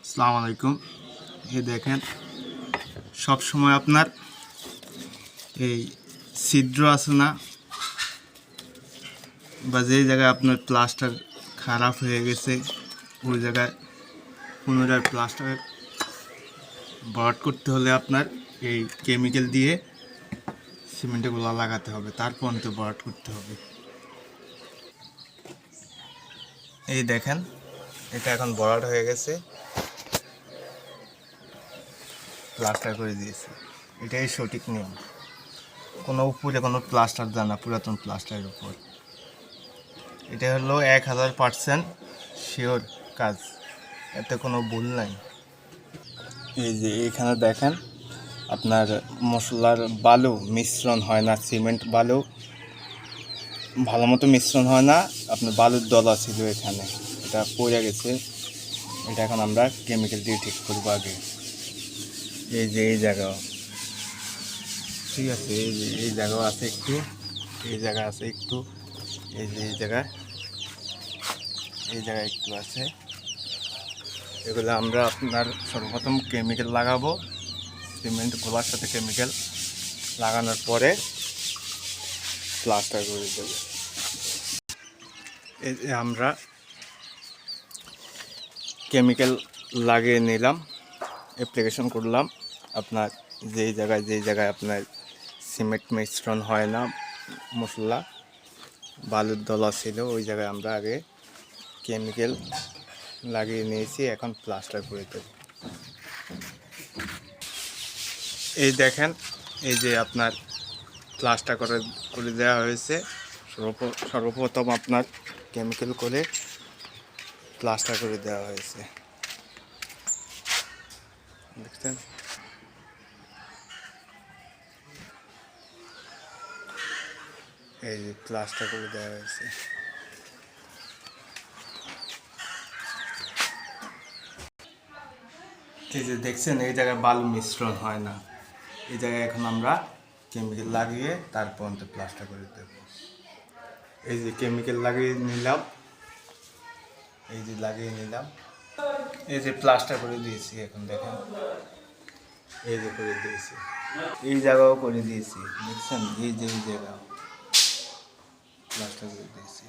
আসসালামু আলাইকুম। এই দেখেন, সব সময় আপনার এই ছিদ্র আছে না, বা যেই জায়গায় আপনার প্লাস্টার খারাপ হয়ে গেছে ওই জায়গায় পুনরায় প্লাস্টার ভরাট করতে হলে আপনার এই কেমিক্যাল দিয়ে সিমেন্টের গোলা লাগাতে হবে, তারপর তো ভরাট করতে হবে। এই দেখেন, এটা এখন ভরাট হয়ে গেছে, প্লাস্টার করে দিয়েছে। এটাই সঠিক নিয়ম। কোনো উপরে কোনো প্লাস্টার দেয় না, পুরাতন প্লাস্টারের উপর। এটা হলো 1000% শিওর কাজ, এতে কোনো ভুল নাই। এই যে এখানে দেখেন, আপনার মশলার বালু মিশ্রণ হয় না, সিমেন্ট বালু ভালো মতো মিশ্রণ হয় না, আপনার বালুর দলা ছিল এখানে, এটা পড়ে গেছে। এটা এখন আমরা কেমিক্যাল দিয়ে ঠিক করবো আগে। এই যে এই জায়গাও ঠিক আছে, এই যে এই জায়গাও আছে একটু, এই জায়গা আছে একটু, এই যে এই জায়গায় একটু আছে। এগুলো আমরা আপনার সর্বপ্রথম কেমিক্যাল লাগাবো, সিমেন্ট গোলার সাথে কেমিক্যাল লাগানোর পরে প্লাস্টার করে দেবো। এই যে আমরা কেমিক্যাল লাগিয়ে নিলাম, অ্যাপ্লিকেশন করলাম। আপনার যেই জায়গায় আপনার সিমেন্ট মিশ্রণ হয় না, মশলা বালুর দলা ছিল, ওই জায়গায় আমরা আগে কেমিক্যাল লাগিয়ে নিয়েছি, এখন প্লাস্টার করে দেব। এই দেখেন, এই যে আপনার প্লাস্টার করে দেওয়া হয়েছে। সর্বপ্রথম আপনার কেমিক্যাল করে প্লাস্টার করে দেওয়া হয়েছে, দেখছেন। এই যে প্লাস্টার করে দেওয়া হয়েছে। এই যে দেখছেন, এই জায়গায় বালু মিশ্রণ হয় না, এই জায়গায় এখন আমরা কেমিক্যাল লাগিয়ে তারপর প্লাস্টার করে দেব। এই যে কেমিক্যাল লাগিয়ে নিলাম, এই যে লাগিয়ে নিলাম, এই যে প্লাস্টার করে দিয়েছি। এখন দেখেন, এই যে করে দিয়েছি, এই জায়গাও করে দিয়েছি, দেখছেন, এই যে এই জায়গা প্লাস্টার করে দিয়েছি।